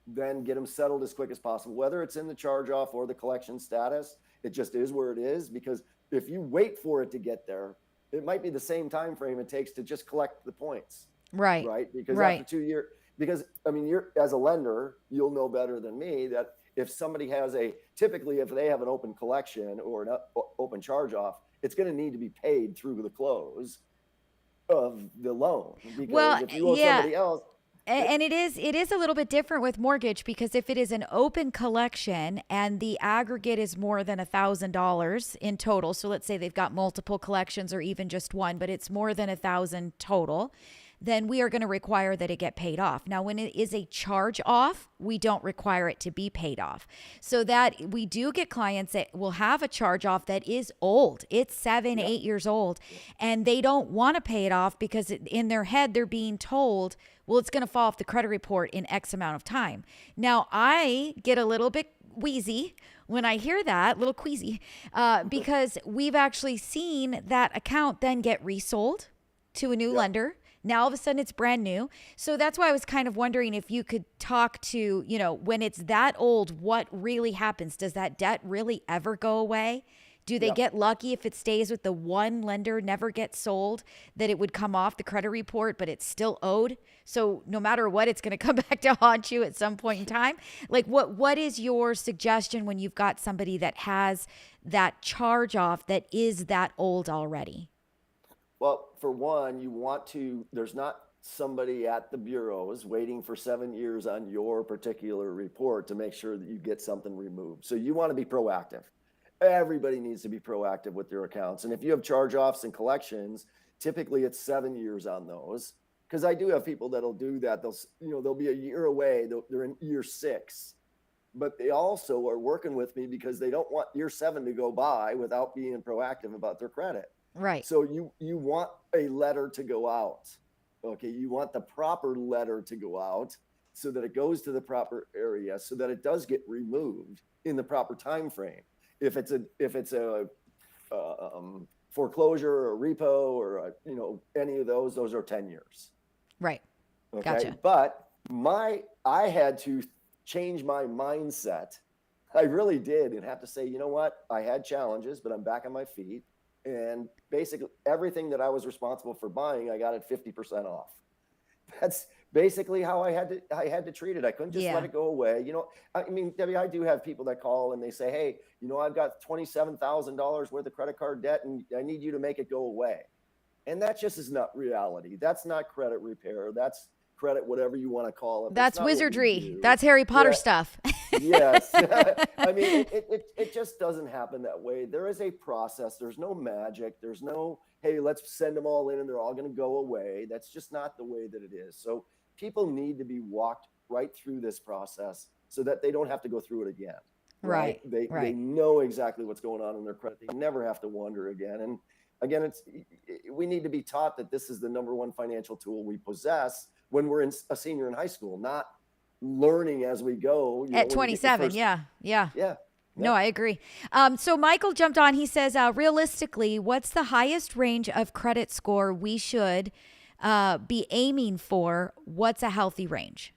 then get them settled as quick as possible, whether it's in the charge off or the collection status. It just is where it is, because if you wait for it to get there, it might be the same time frame it takes to just collect the points. Right. Right. Because Right. after 2 years, because I mean, you're, as a lender, you'll know better than me that if somebody has typically if they have an open collection or an open charge off, it's going to need to be paid through the close of the loan. Because if you owe somebody else. And it is a little bit different with mortgage, because if it is an open collection and the aggregate is more than $1,000 in total, so let's say they've got multiple collections or even just one, but it's more than 1,000 total, then we are going to require that it get paid off. Now, when it is a charge off, we don't require it to be paid off. So that we do get clients that will have a charge off that is old. It's 7, 8 years old, and they don't want to pay it off because in their head, they're being told, well, it's going to fall off the credit report in X amount of time. Now, I get a little bit wheezy when I hear that, a little queasy, because we've actually seen that account then get resold to a new lender. Now, all of a sudden, it's brand new. So that's why I was kind of wondering if you could talk to, when it's that old, what really happens? Does that debt really ever go away? Do they get lucky if it stays with the one lender, never gets sold, that it would come off the credit report, but it's still owed? So no matter what, it's going to come back to haunt you at some point in time. Like, what is your suggestion when you've got somebody that has that charge off that is that old already? Well, for one, there's not somebody at the bureaus waiting for 7 years on your particular report to make sure that you get something removed. So you want to be proactive. Everybody needs to be proactive with their accounts. And if you have charge-offs and collections, typically it's 7 years on those. Because I do have people that'll do that. They'll be a year away. They're in year 6. But they also are working with me because they don't want year 7 to go by without being proactive about their credit. Right. So you want a letter to go out. Okay. You want the proper letter to go out so that it goes to the proper area, so that it does get removed in the proper time frame. If it's a foreclosure or a repo or any of those are 10 years. Right. Okay. Gotcha. But I had to change my mindset. I really did, and have to say, you know what? I had challenges, but I'm back on my feet. And basically everything that I was responsible for buying, I got it 50% off. That's basically how I had to treat it. I couldn't just let it go away. I mean, Debbie, I do have people that call and they say, hey, I've got $27,000 worth of credit card debt and I need you to make it go away. And that just is not reality. That's not credit repair. That's credit, whatever you want to call it. That's wizardry. That's Harry Potter stuff. Yes. I mean, it just doesn't happen that way. There is a process. There's no magic. There's no, hey, let's send them all in and they're all going to go away. That's just not the way that it is. So people need to be walked right through this process so that they don't have to go through it again. Right. They know exactly what's going on in their credit. They never have to wonder again. And again, we need to be taught that this is the number one financial tool we possess when we're a senior in high school, not learning as we go. At 27. Yeah. No, I agree. So Michael jumped on. He says, realistically, what's the highest range of credit score we should be aiming for? What's a healthy range?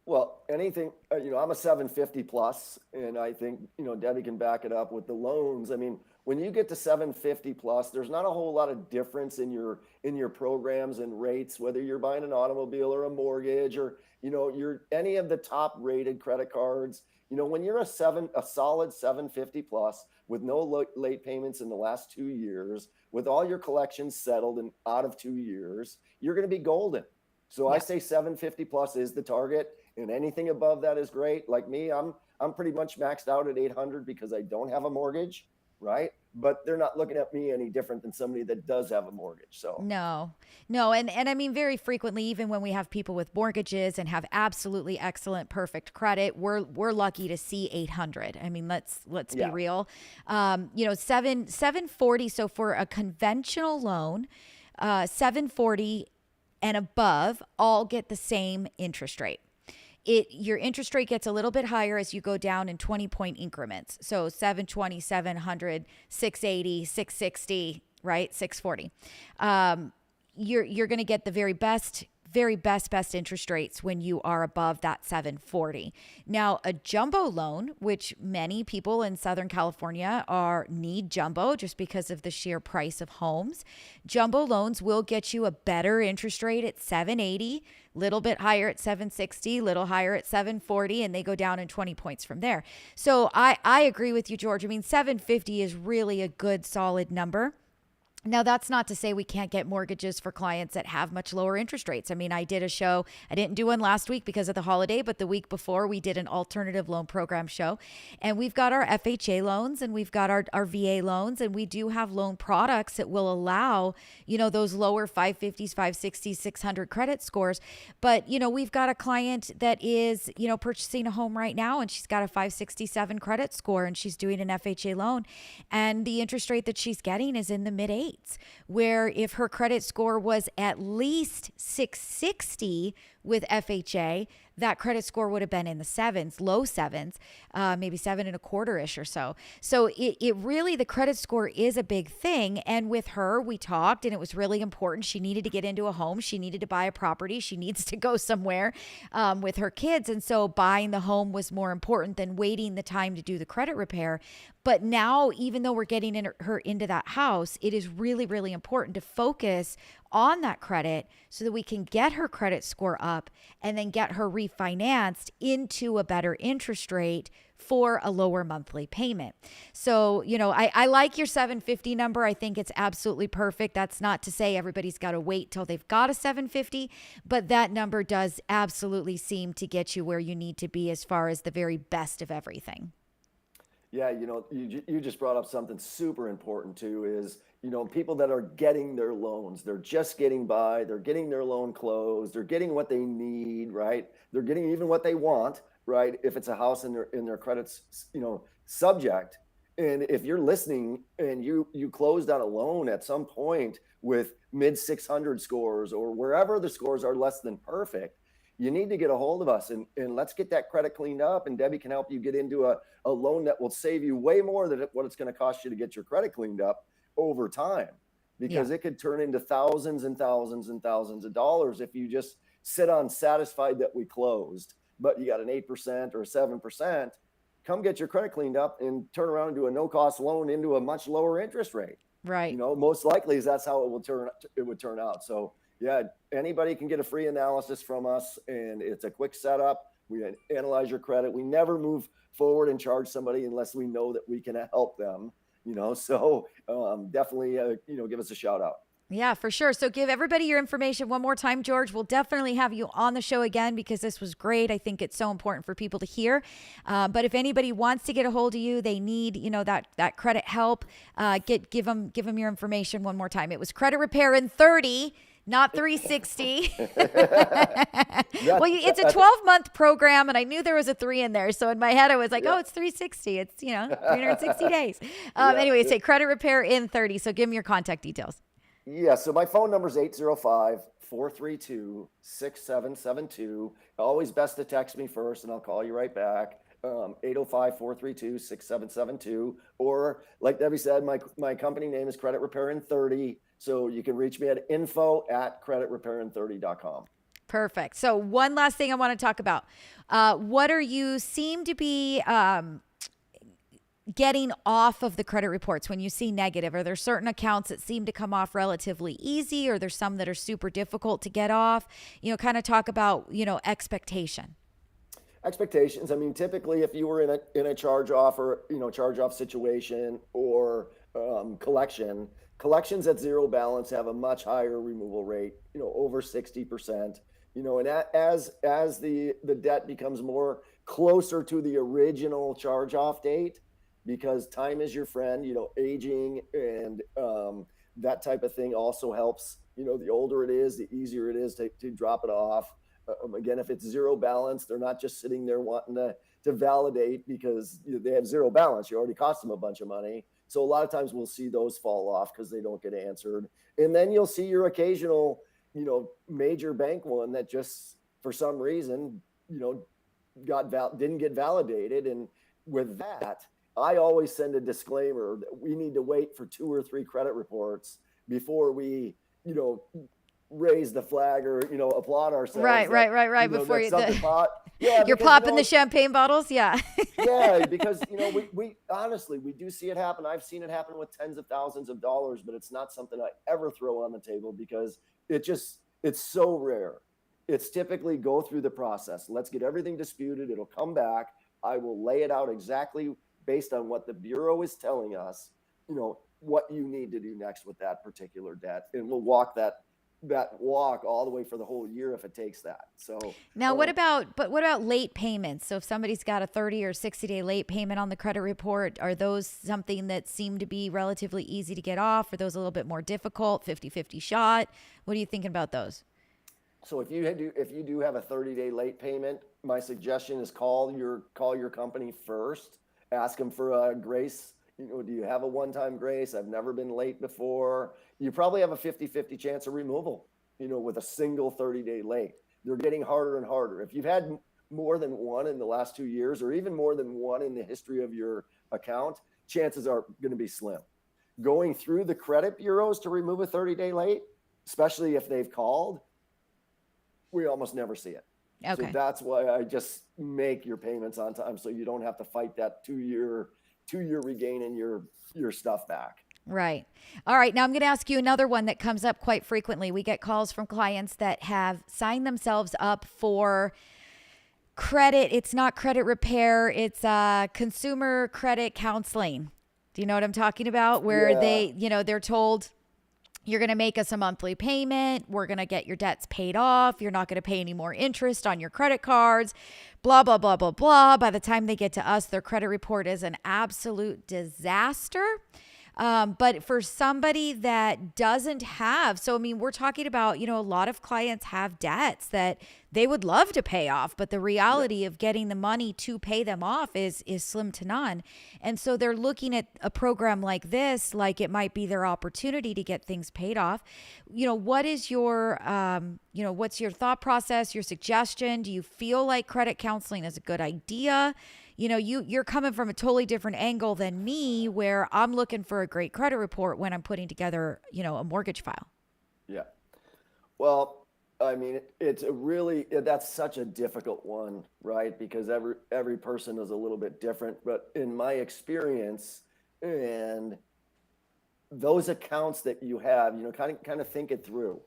Well, anything, I'm a 750 plus, and I think, Debbie can back it up with the loans. I mean, when you get to 750 plus, there's not a whole lot of difference in your programs and rates, whether you're buying an automobile or a mortgage or, you're any of the top rated credit cards. When you're a solid 750 plus with no late payments in the last 2 years, with all your collections settled and out of 2 years, you're going to be golden. So I say 750 plus is the target, and anything above that is great. Like me, I'm pretty much maxed out at 800 because I don't have a mortgage, right? but they're not looking at me any different than somebody that does have a mortgage. So No. And I mean, very frequently, even when we have people with mortgages and have absolutely excellent, perfect credit, we're lucky to see 800. I mean, let's be real. 740. So for a conventional loan, 740 and above all get the same interest rate. Your interest rate gets a little bit higher as you go down in 20-point increments. So 720, 700, 680, 660, right? 640. You're going to get the very best interest rates when you are above that 740. Now, a jumbo loan, which many people in Southern California need jumbo just because of the sheer price of homes. Jumbo loans will get you a better interest rate at 780, little bit higher at 760, little higher at 740, and they go down in 20 points from there. So I agree with you, George. I mean, 750 is really a good, solid number. Now, that's not to say we can't get mortgages for clients that have much lower interest rates. I mean, I did a show. I didn't do one last week because of the holiday, but the week before we did an alternative loan program show. And we've got our FHA loans and we've got our VA loans. And we do have loan products that will allow, those lower 550s, 560s, 600 credit scores. But, we've got a client that is, purchasing a home right now and she's got a 567 credit score and she's doing an FHA loan. And the interest rate that she's getting is in the mid-8s. Where if her credit score was at least 660 with FHA, that credit score would have been in the sevens, low sevens, maybe 7.25-ish or so. So it really, the credit score is a big thing. And with her, we talked and it was really important. She needed to get into a home. She needed to buy a property. She needs to go somewhere with her kids. And so buying the home was more important than waiting the time to do the credit repair. But now, even though we're getting her into that house, it is really, really important to focus on that credit so that we can get her credit score up and then get her refinanced into a better interest rate for a lower monthly payment. So, I like your 750 number. I think it's absolutely perfect. That's not to say everybody's got to wait till they've got a 750, but that number does absolutely seem to get you where you need to be as far as the very best of everything. Yeah, you just brought up something super important too, is, people that are getting their loans, they're just getting by, they're getting their loan closed, they're getting what they need, right? They're getting even what they want, right? If it's a house in their credits, subject. And if you're listening and you closed on a loan at some point with mid 600 scores or wherever the scores are less than perfect, you need to get a hold of us and let's get that credit cleaned up. And Debbie can help you get into a loan that will save you way more than what it's going to cost you to get your credit cleaned up over time, because it could turn into thousands and thousands and thousands of dollars if you just sit on satisfied that we closed, but you got an 8% or 7%. Come get your credit cleaned up and turn around and do a no-cost loan into a much lower interest rate. Right. Most likely is that's how it would turn out. So yeah, anybody can get a free analysis from us, and it's a quick setup. We analyze your credit. We never move forward and charge somebody unless we know that we can help them. So definitely, give us a shout out. Yeah, for sure. So give everybody your information one more time, George. We'll definitely have you on the show again because this was great. I think it's so important for people to hear. But if anybody wants to get a hold of you, they need, that credit help, give them your information one more time. It was Credit Repair in 30. Not 360. Well, it's a 12-month program, and I knew there was a 3 in there. So in my head, I was like, oh, it's 360. It's, 360 days. Anyway, say Credit Repair in 30. So give me your contact details. Yeah, so my phone number is 805-432-6772. Always best to text me first, and I'll call you right back. 805-432-6772. Or like Debbie said, my company name is Credit Repair in 30. So you can reach me at info@creditrepairin30.com. Perfect. So one last thing I want to talk about. What are you seem to be getting off of the credit reports when you see negative? Are there certain accounts that seem to come off relatively easy, or there's some that are super difficult to get off? Kind of talk about, expectation. Expectations. I mean, typically if you were in a charge-off or, charge-off situation or collections at zero balance have a much higher removal rate, over 60%, and as the debt becomes more closer to the original charge-off date, because time is your friend. Aging and that type of thing also helps. The older it is, the easier it is to drop it off. Again, if it's zero balance, they're not just sitting there wanting to validate because they have zero balance. You already cost them a bunch of money. So a lot of times we'll see those fall off because they don't get answered. And then you'll see your occasional, major bank one that just for some reason, didn't get validated. And with that, I always send a disclaimer that we need to wait for 2 or 3 credit reports before we, raise the flag or, applaud ourselves. Right. Before yeah, you're popping the champagne bottles. Yeah. Yeah, because we honestly, we do see it happen. I've seen it happen with tens of thousands of dollars, but it's not something I ever throw on the table because it's so rare. It's typically go through the process. Let's get everything disputed. It'll come back. I will lay it out exactly based on what the Bureau is telling us, what you need to do next with that particular debt. And we'll walk that walk all the way for the whole year if it takes that. So now what about late payments? So if somebody's got a 30 or 60-day late payment on the credit report, are those something that seem to be relatively easy to get off? Are those a little bit more difficult, 50-50 shot? What are you thinking about those? So if you do have a 30-day late payment, my suggestion is call your company first, ask them for a grace. Do you have a one-time grace? I've never been late before. You probably have a 50-50 chance of removal, with a single 30-day late. They're getting harder and harder. If you've had more than one in the last 2 years, or even more than one in the history of your account, chances are going to be slim. Going through the credit bureaus to remove a 30-day late, especially if they've called, we almost never see it. Okay. So that's why I just make your payments on time so you don't have to fight that two-year regaining your stuff back. Right. All right. Now I'm going to ask you another one that comes up quite frequently. We get calls from clients that have signed themselves up for credit. It's not credit repair. It's consumer credit counseling. Do you know what I'm talking about? Where they, they're told, you're going to make us a monthly payment. We're going to get your debts paid off. You're not going to pay any more interest on your credit cards, blah, blah, blah, blah, blah. By the time they get to us, their credit report is an absolute disaster. But for somebody that doesn't have, so I mean, we're talking about, a lot of clients have debts that they would love to pay off, but the reality of getting the money to pay them off is slim to none. And so they're looking at a program like this, like it might be their opportunity to get things paid off. What is your, what's your thought process, your suggestion? Do you feel like credit counseling is a good idea? You're coming from a totally different angle than me, where I'm looking for a great credit report when I'm putting together, a mortgage file. Yeah. Well, I mean, that's such a difficult one, right? Because every person is a little bit different. But in my experience, and those accounts that you have, kind of think it through.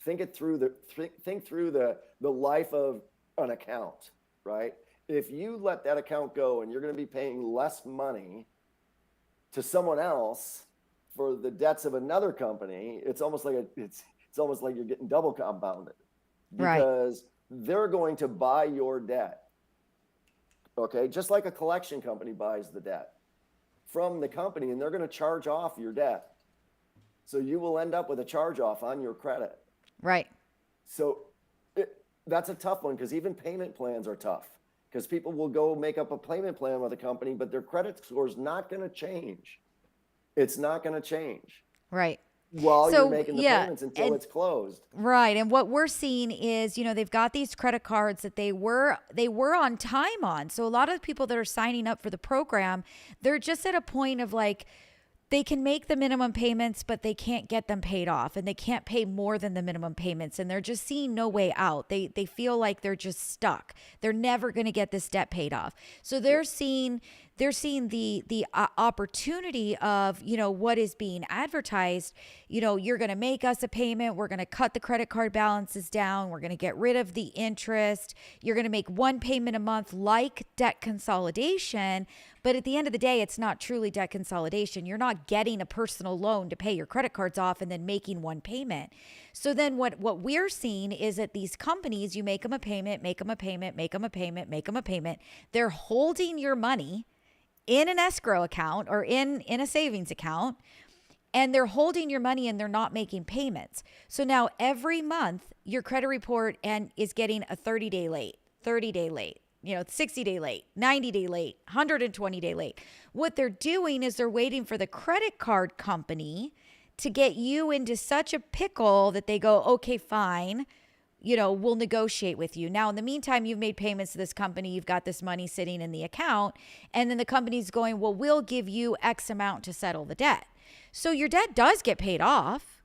Think through the life of an account, right? If you let that account go and you're going to be paying less money to someone else for the debts of another company, it's almost like you're getting double compounded, because they're going to buy your debt. Okay. Just like a collection company buys the debt from the company, and they're going to charge off your debt. So you will end up with a charge off on your credit. Right. So that's a tough one, because even payment plans are tough. Because people will go make up a payment plan with a company, but their credit score is not going to change. It's not going to change. Right. While you're making the payments until it's closed. Right. And what we're seeing is, they've got these credit cards that they were on time on. So a lot of the people that are signing up for the program, they're just at a point of like, they can make the minimum payments, but they can't get them paid off, and they can't pay more than the minimum payments. And they're just seeing no way out. They feel like they're just stuck. They're never going to get this debt paid off. So they're seeing the opportunity of, what is being advertised. You're going to make us a payment. We're going to cut the credit card balances down. We're going to get rid of the interest. You're going to make one payment a month, like debt consolidation. But at the end of the day, it's not truly debt consolidation. You're not getting a personal loan to pay your credit cards off and then making one payment. So then what we're seeing is that these companies, you make them a payment, make them a payment, make them a payment, make them a payment. They're holding your money in an escrow account or in a savings account, and they're holding your money and they're not making payments. So now every month your credit report is getting a 30-day late, 30-day late, 60-day late, 90-day late, 120-day late. What they're doing is they're waiting for the credit card company to get you into such a pickle that they go, okay, fine, we'll negotiate with you. Now, in the meantime, you've made payments to this company. You've got this money sitting in the account. And then the company's going, well, we'll give you X amount to settle the debt. So your debt does get paid off.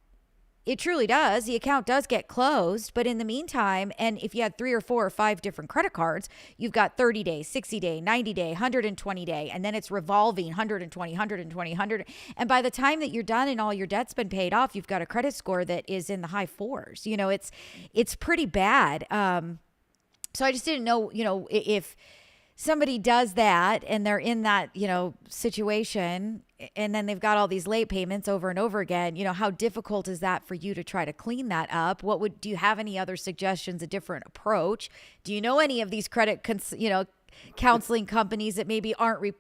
It truly does. The account does get closed. But in the meantime, and if you had 3 or 4 or 5 different credit cards, you've got 30 days, 60 day, 90 day, 120 day, and then it's revolving 120, 120, 100. And by the time that you're done and all your debt's been paid off, you've got a credit score that is in the high 4s. It's pretty bad. So I just didn't know, if somebody does that and they're in that, situation, and then they've got all these late payments over and over again, how difficult is that for you to try to clean that up? Do you have any other suggestions, a different approach? Do you know any of these credit, counseling companies that maybe aren't,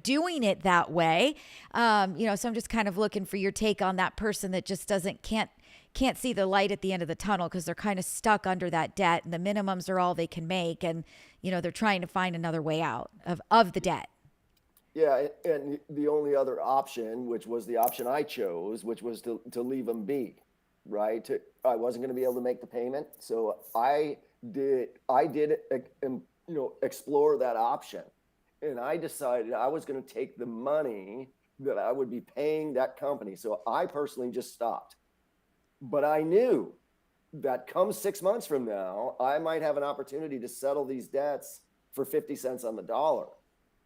doing it that way? So I'm just kind of looking for your take on that person that just can't see the light at the end of the tunnel because they're kind of stuck under that debt and the minimums are all they can make. And, they're trying to find another way out of the debt. Yeah, and the only other option, which was the option I chose, which was to leave them be, right? I wasn't going to be able to make the payment, so I did, explore that option, and I decided I was going to take the money that I would be paying that company. So I personally just stopped, but I knew that come 6 months from now, I might have an opportunity to settle these debts for 50 cents on the dollar.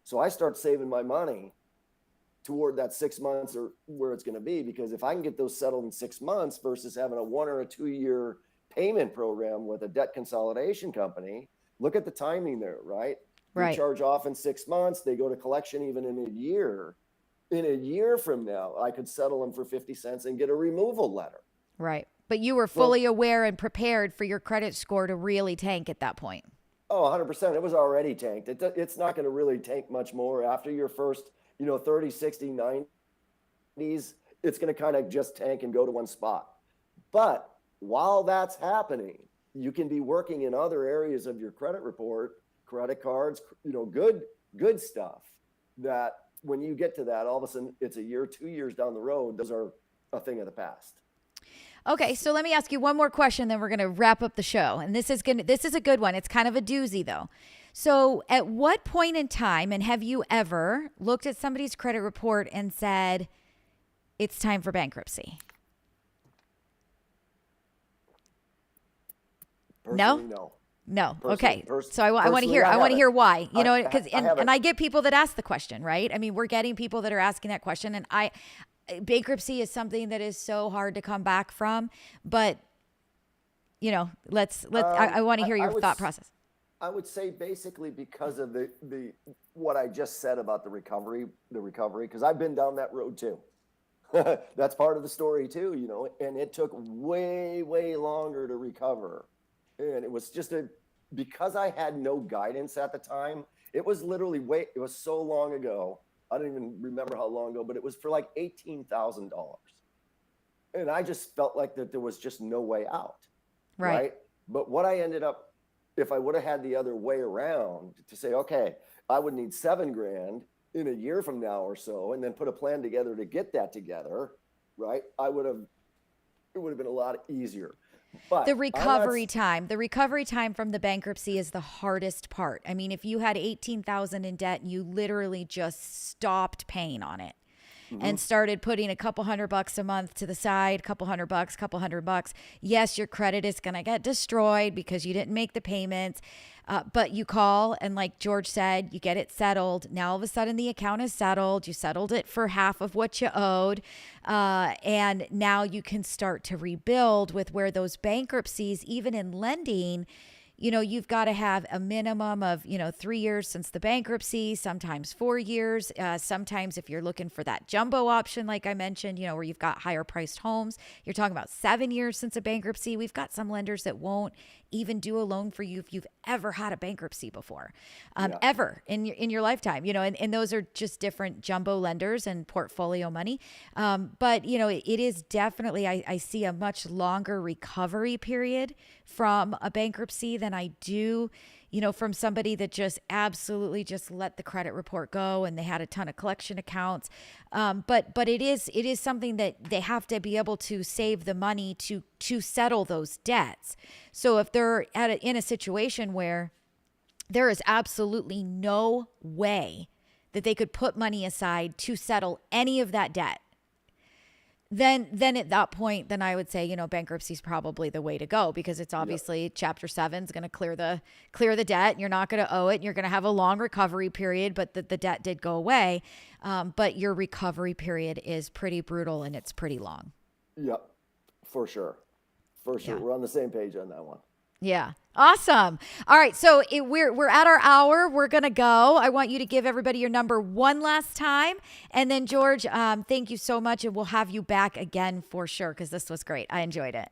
So I start saving my money toward that 6 months or where it's going to be, because if I can get those settled in 6 months versus having a 1 or a 2 year payment program with a debt consolidation company, look at the timing there, right? Right. You charge off in 6 months, they go to collection even in a year. In a year from now, I could settle them for 50 cents and get a removal letter. Right. But you were fully aware and prepared for your credit score to really tank at that point. Oh, 100%. It was already tanked. It's not going to really tank much more after your first, 30, 60, 90s. It's going to kind of just tank and go to one spot. But while that's happening, you can be working in other areas of your credit report, credit cards, good stuff that when you get to that, all of a sudden it's a year, 2 years down the road. Those are a thing of the past. Okay, so let me ask you one more question, then we're going to wrap up the show. And this is a good one. It's kind of a doozy, though. So at what point in time, and have you ever looked at somebody's credit report and said, it's time for bankruptcy? Personally, no. No. Personally, Okay. So I want to hear. I want to hear why. Because haven't. I get people that ask the question, right? I mean, we're getting people that are asking that question, and bankruptcy is something that is so hard to come back from, but let's I want to hear your thought process. I would say basically because of the what I just said about the recovery, because I've been down that road too. That's part of the story too, and it took way longer to recover. And it was just because I had no guidance at the time. It was literally it was so long ago. I don't even remember how long ago, but it was for like $18,000. And I just felt like that there was just no way out. Right. But what I ended up, if I would have had the other way around to say, okay, I would need $7,000 in a year from now or so, and then put a plan together to get that together. Right. It would have been a lot easier. But the recovery time from the bankruptcy is the hardest part. I mean, if you had $18,000 in debt and you literally just stopped paying on it and started putting a couple $100 a month to the side, couple $100, yes, your credit is going to get destroyed because you didn't make the payments. But you call and like George said, you get it settled. Now all of a sudden the account is settled. You settled it for half of what you owed. And now you can start to rebuild with where those bankruptcies, even in lending, you've got to have a minimum of, 3 years since the bankruptcy, sometimes 4 years. Sometimes if you're looking for that jumbo option, like I mentioned, where you've got higher priced homes, you're talking about 7 years since a bankruptcy. We've got some lenders that won't even do a loan for you if you've ever had a bankruptcy before, Yeah. ever in your lifetime, and those are just different jumbo lenders and portfolio money. But it is definitely, I see a much longer recovery period from a bankruptcy than I do, from somebody that just absolutely just let the credit report go and they had a ton of collection accounts. But it is something that they have to be able to save the money to settle those debts. So if they're in a situation where there is absolutely no way that they could put money aside to settle any of that debt, then at that point, then I would say, bankruptcy is probably the way to go, because it's obviously Chapter 7 is going to clear the debt, and you're not going to owe it, and you're going to have a long recovery period, but the debt did go away. But your recovery period is pretty brutal and it's pretty long. Yep, for sure. For sure. Yeah. We're on the same page on that one. Yeah. Awesome. All right. So we're at our hour. We're going to go. I want you to give everybody your number one last time. And then George, thank you so much. And we'll have you back again for sure, because this was great. I enjoyed it.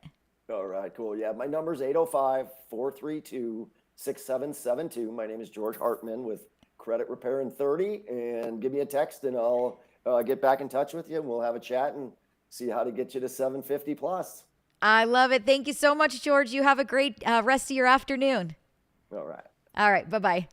All right, cool. Yeah, my number is 805-432-6772. My name is George Hartman with Credit Repair in 30. And give me a text and I'll get back in touch with you, and we'll have a chat and see how to get you to 750 plus. I love it. Thank you so much, George. You have a great rest of your afternoon. All right. All right. Bye-bye.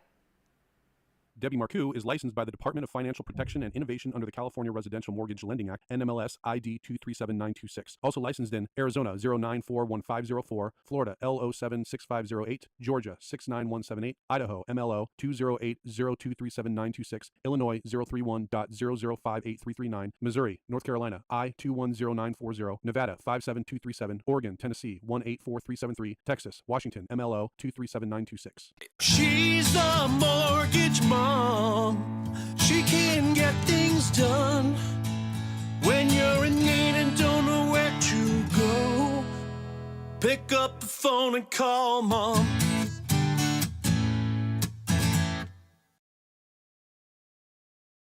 Debbie Marcoux is licensed by the Department of Financial Protection and Innovation under the California Residential Mortgage Lending Act, NMLS ID 237926. Also licensed in Arizona 0941504, Florida L076508, Georgia 69178, Idaho MLO 208023796, Illinois 031.0058339, Missouri, North Carolina I210940, Nevada 57237, Oregon, Tennessee 184373, Texas, Washington MLO 237926. She's a mortgage mom. She can get things done when you're in need and don't know where to go. Pick up the phone and call mom.